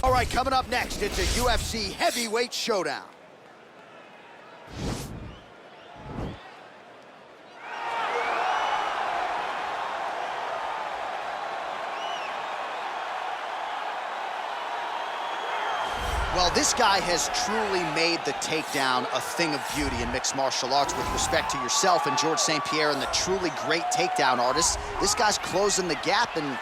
All right, coming up next, it's a UFC heavyweight showdown. Well, this guy has truly made the takedown a thing of beauty in mixed martial arts. With respect to yourself and George St. Pierre and the truly great takedown artists, this guy's closing the gap and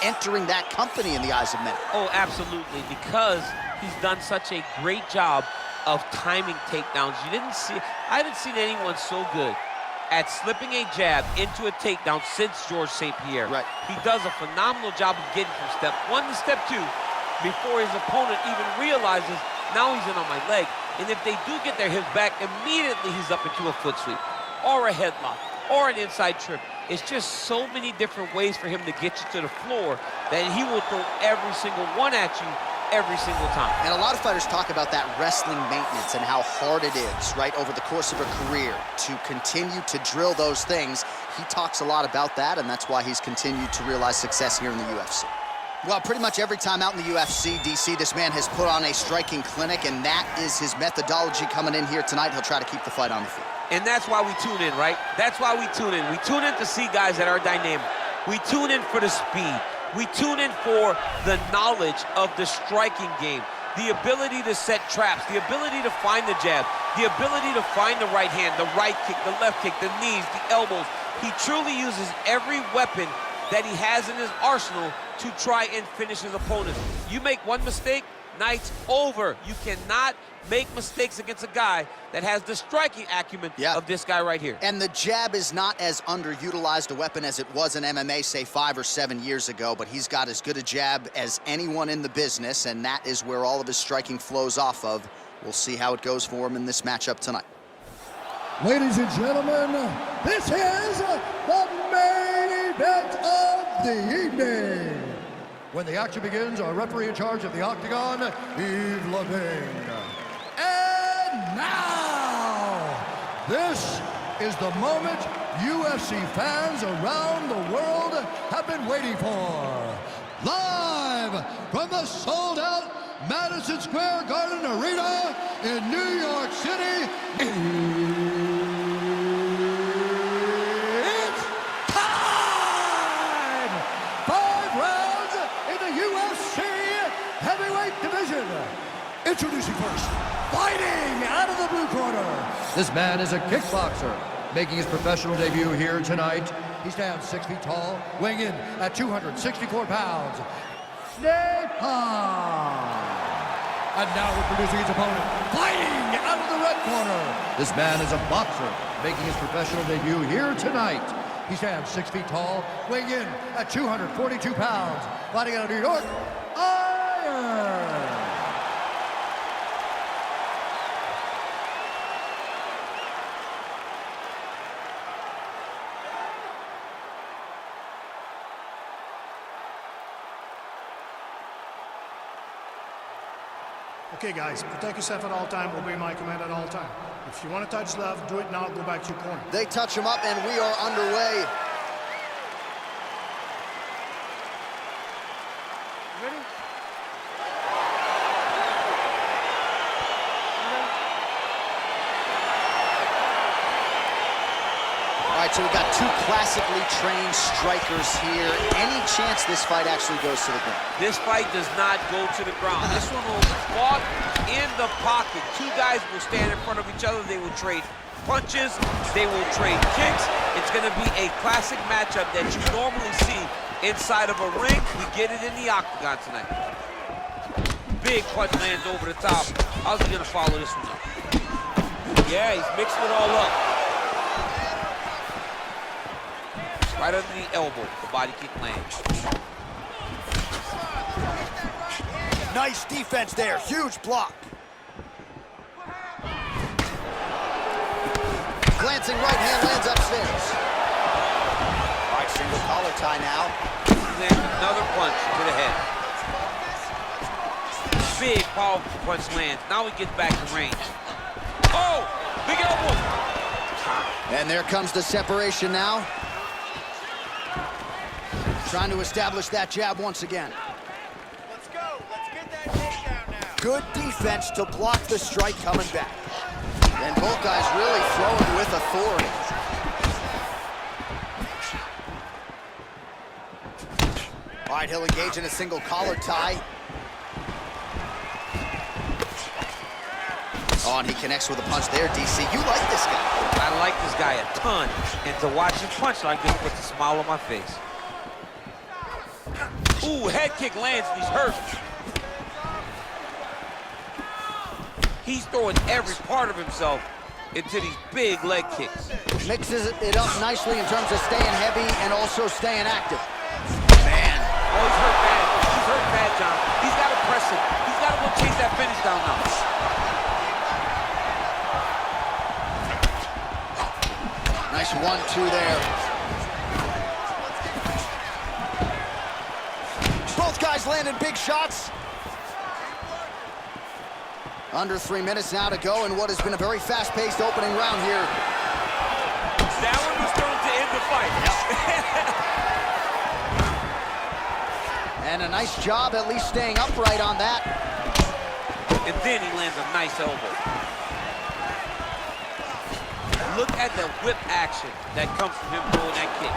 entering that company in the eyes of many. Oh, absolutely, because he's done such a great job of timing takedowns. I haven't seen anyone so good at slipping a jab into a takedown since George St. Pierre. Right. He does a phenomenal job of getting from step 1 to step 2 before his opponent even realizes now he's in on my leg. And if they do get their hips back, immediately he's up into a foot sweep or a headlock or an inside trip. It's just so many different ways for him to get you to the floor that he will throw every single one at you every single time. And a lot of fighters talk about that wrestling maintenance and how hard it is, right, over the course of a career to continue to drill those things. He talks a lot about that, and that's why he's continued to realize success here in the UFC. Well, pretty much every time out in the UFC, DC, this man has put on a striking clinic, and that is his methodology coming in here tonight. He'll try to keep the fight on the field. And that's why we tune in, right? That's why we tune in. We tune in to see guys that are dynamic. We tune in for the speed. We tune in for the knowledge of the striking game, the ability to set traps, the ability to find the jab, the ability to find the right hand, the right kick, the left kick, the knees, the elbows. He truly uses every weapon that he has in his arsenal to try and finish his opponents. You make one mistake, night's over. You cannot make mistakes against a guy that has the striking acumen of this guy right here. And the jab is not as underutilized a weapon as it was in MMA, say 5 or 7 years ago, but he's got as good a jab as anyone in the business, and that is where all of his striking flows off of. We'll see how it goes for him in this matchup tonight. Ladies and gentlemen, this is the main event of the evening. When the action begins, our referee in charge of the Octagon, Yves Lavigne. And now, this is the moment UFC fans around the world have been waiting for. Live from the sold-out Madison Square Garden Arena in New York City, it's time! 5 rounds in the UFC heavyweight division. Introducing first, fighting out of the blue corner. This man is a kickboxer, making his professional debut here tonight. He stands 6 feet tall, weighing in at 264 pounds. Napalm. And now introducing his opponent, fighting out of the red corner. This man is a boxer, making his professional debut here tonight. He stands 6 feet tall, weighing in at 242 pounds. Fighting out of New York, Iron. Okay, guys, protect yourself at all time, obey my command at all time. If you want to touch left, do it now, go back to your corner. They touch him up, and we are underway. Ready? All right, so we've got 2 classically trained strikers here. Any chance this fight actually goes to the ground? This fight does not go to the ground. This one will be fought in the pocket. 2 guys will stand in front of each other. They will trade punches. They will trade kicks. It's going to be a classic matchup that you normally see inside of a ring. We get it in the octagon tonight. Big punch lands over the top. How's he going to follow this one up? Yeah, he's mixing it all up. Right under the elbow, the body kick lands. Nice defense there, huge block. Glancing right hand lands upstairs. All right, single collar tie now. Lands another punch to the head. Big, powerful punch lands. Now he gets back to range. Oh, big elbow. And there comes the separation now. Trying to establish that jab once again. Let's go. Let's get that Good defense to block the strike coming back. And both guys really throwing with authority. All right, he'll engage in a single collar tie. Oh, and he connects with a punch there, DC. You like this guy. I like this guy a ton. And to watch him punch like this puts a smile on my face. Ooh, head kick lands and he's hurt. He's throwing every part of himself into these big leg kicks. Mixes it up nicely in terms of staying heavy and also staying active. Man. Oh, he's hurt bad. He's hurt bad, John. He's got to press it. He's got to go chase that finish down now. Nice 1-2 there. Both guys landing big shots. Under 3 minutes now to go in what has been a very fast-paced opening round here. That one was thrown to end the fight. And a nice job at least staying upright on that. And then he lands a nice elbow. Look at the whip action that comes from him throwing that kick.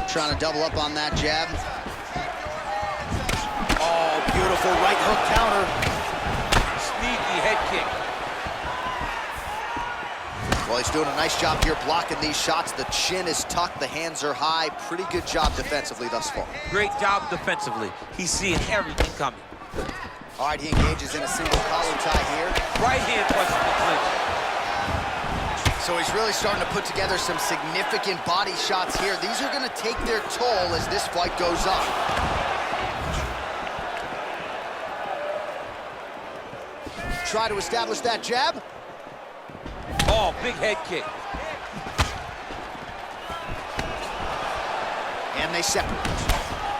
Trying to double up on that jab. Oh, beautiful right hook counter. Sneaky head kick. Well, he's doing a nice job here blocking these shots. The chin is tucked, the hands are high. Pretty good job defensively thus far. Great job defensively. He's seeing everything coming. All right, he engages in a single collar tie here. Right hand punches the clinch. So he's really starting to put together some significant body shots here. These are going to take their toll as this fight goes on. Try to establish that jab. Oh, big head kick. And they separate.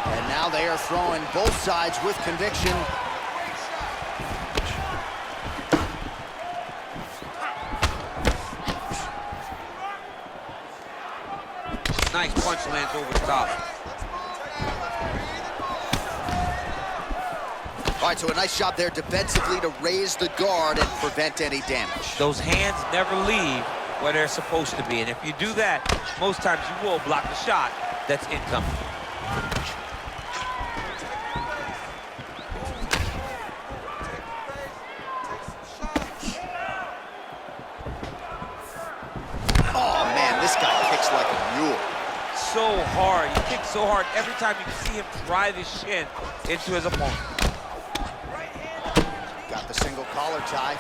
And now they are throwing both sides with conviction. Nice punch lands over the top. All right, so a nice job there defensively to raise the guard and prevent any damage. Those hands never leave where they're supposed to be. And if you do that, most times you will block the shot that's incoming. Oh, man, this guy kicks like a mule. So hard. He kicks so hard every time you can see him drive his shin into his opponent. Got the single collar tie.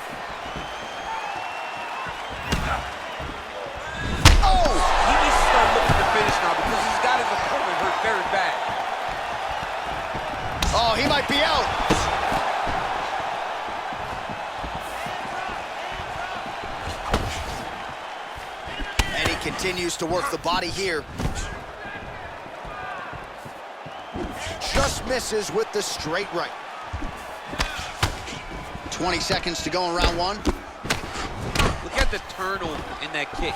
Oh! He needs to start looking to finish now because he's got his opponent hurt very bad. Oh, he might be out. And he continues to work the body here. Just misses with the straight right. 20 seconds to go in round one. Look at the turnover in that kick.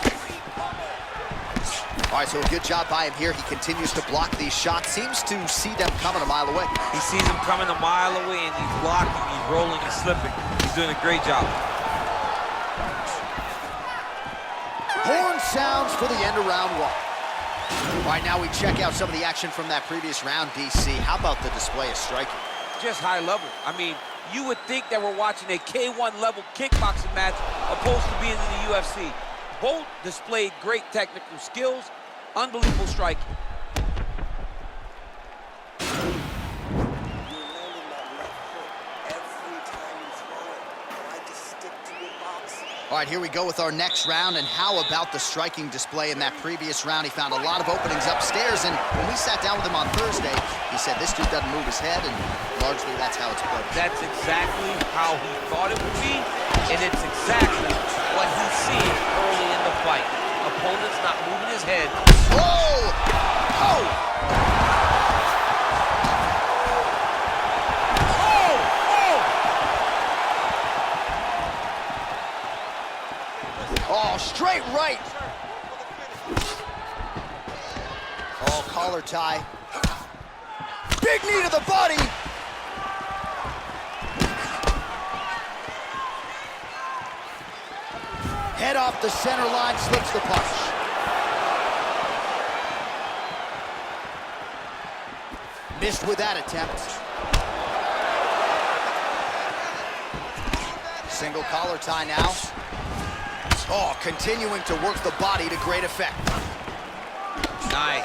All right, so a good job by him here. He continues to block these shots. Seems to see them coming a mile away. He sees him coming a mile away and he's blocking, he's rolling, he's slipping. He's doing a great job. Horn sounds for the end of round one. All right, now we check out some of the action from that previous round, DC. How about the display of striking? Just high level. I mean, you would think that we're watching a K1 level kickboxing match opposed to being in the UFC. Both displayed great technical skills, unbelievable striking. All right, here we go with our next round, and how about the striking display in that previous round? He found a lot of openings upstairs, and when we sat down with him on Thursday, he said this dude doesn't move his head, and largely that's how it's played. That's exactly how he thought it would be, and it's exactly what he's seeing early in the fight. Opponent's not moving his head. Whoa! Oh! Oh, straight right. Oh, collar tie. Big knee to the body. off the center line, slips the punch. Missed with that attempt. Single collar tie now. Oh, continuing to work the body to great effect. Nice.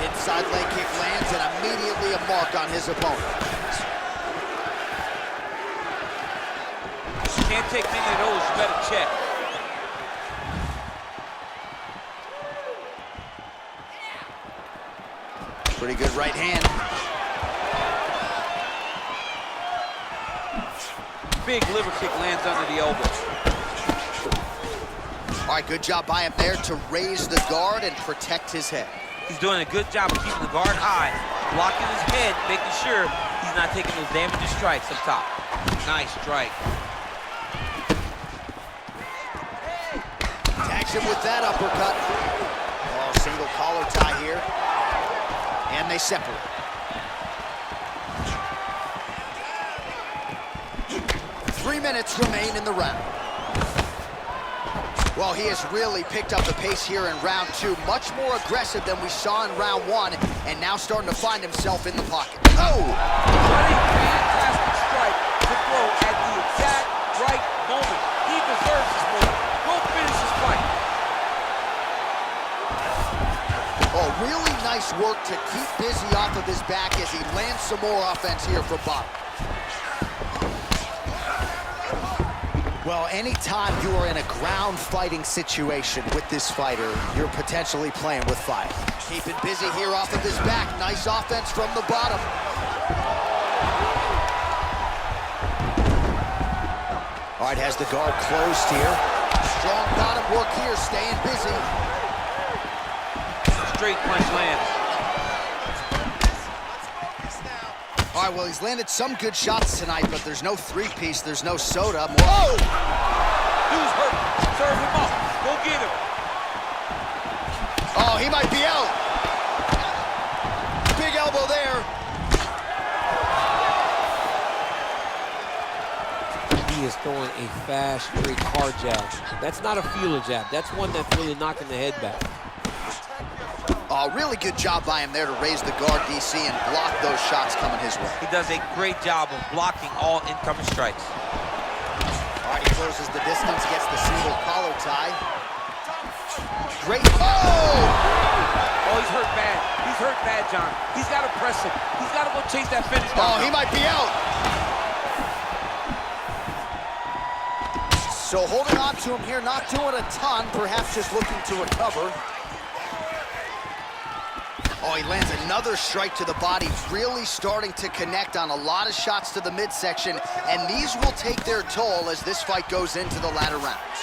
Inside leg kick lands and immediately a mark on his opponent. Can't take many of those, you better check. Pretty good right hand. Big liver kick lands under the elbow. All right, good job by him there to raise the guard and protect his head. He's doing a good job of keeping the guard high, blocking his head, making sure he's not taking those damaging strikes up top. Nice strike. Tags him with that uppercut. Oh, single collar tie here. And they separate. Three minutes remain in the round. Well, he has really picked up the pace here in round two. Much more aggressive than we saw in round one, and now starting to find himself in the pocket. Oh! What a fantastic strike to throw at the exact right moment. He deserves this moment. Go finish his fight. Oh, really nice work to keep busy off of his back as he lands some more offense here from bottom. Well, anytime you are in a ground fighting situation with this fighter, you're potentially playing with fire. Keeping busy here off of his back. Nice offense from the bottom. All right, has the guard closed here. Strong bottom work here, staying busy. Straight punch lands. All right, well, he's landed some good shots tonight, but there's no three-piece, there's no soda. Whoa! Dude's hurt. Serve him up. Go get him. Oh, he might be out. Big elbow there. He is throwing a fast, straight hard jab. That's not a feeler jab. That's one that's really knocking the head back. Oh, really good job by him there to raise the guard, DC, and block those shots coming his way. He does a great job of blocking all incoming strikes. All right, he closes the distance, gets the single collar tie. Great. Oh! Oh, he's hurt bad. He's hurt bad, John. He's got to press him. He's got to go chase that finish down. Oh, he might be out. So holding on to him here, not doing a ton, perhaps just looking to recover. Oh, he lands another strike to the body, really starting to connect on a lot of shots to the midsection, and these will take their toll as this fight goes into the latter rounds.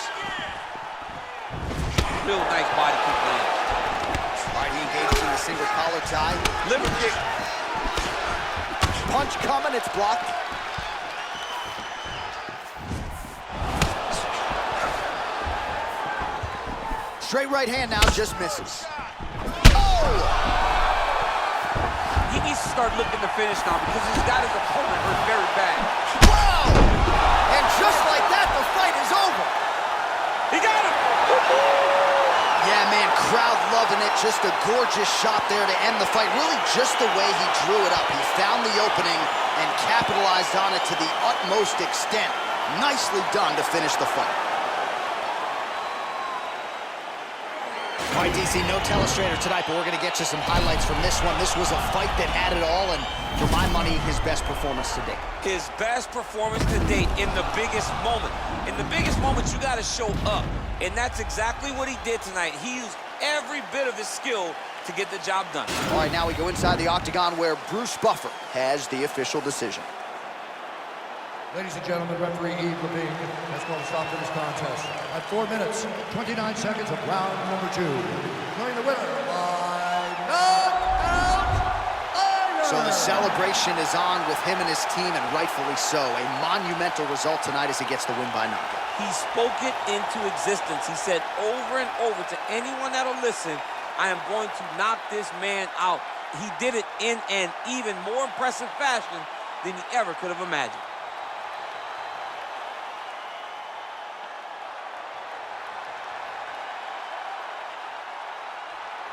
Real nice body kick land. All right, he engaged in the single collar tie. Liver kick. Punch coming, it's blocked. Straight right hand now, just misses. Oh! He needs to start looking to finish now because he's got his opponent hurt very bad. Wow! And just like that, the fight is over. He got him! Yeah, man, crowd loving it. Just a gorgeous shot there to end the fight. Really just the way he drew it up. He found the opening and capitalized on it to the utmost extent. Nicely done to finish the fight. All right, DC, no telestrator tonight, but we're going to get you some highlights from this one. This was a fight that had it all, and for my money, his best performance to date. His best performance to date in the biggest moment. In the biggest moments, you got to show up, and that's exactly what he did tonight. He used every bit of his skill to get the job done. All right, now we go inside the octagon where Bruce Buffer has the official decision. Ladies and gentlemen, referee Yves Lavigne has called a stop to this contest at 4 minutes, 29 seconds of round number 2. Declaring the winner by knockout iron. So the celebration is on with him and his team, and rightfully so. A monumental result tonight as he gets the win by knockout. He spoke it into existence. He said over and over to anyone that'll listen, I am going to knock this man out. he did it in an even more impressive fashion than he ever could have imagined.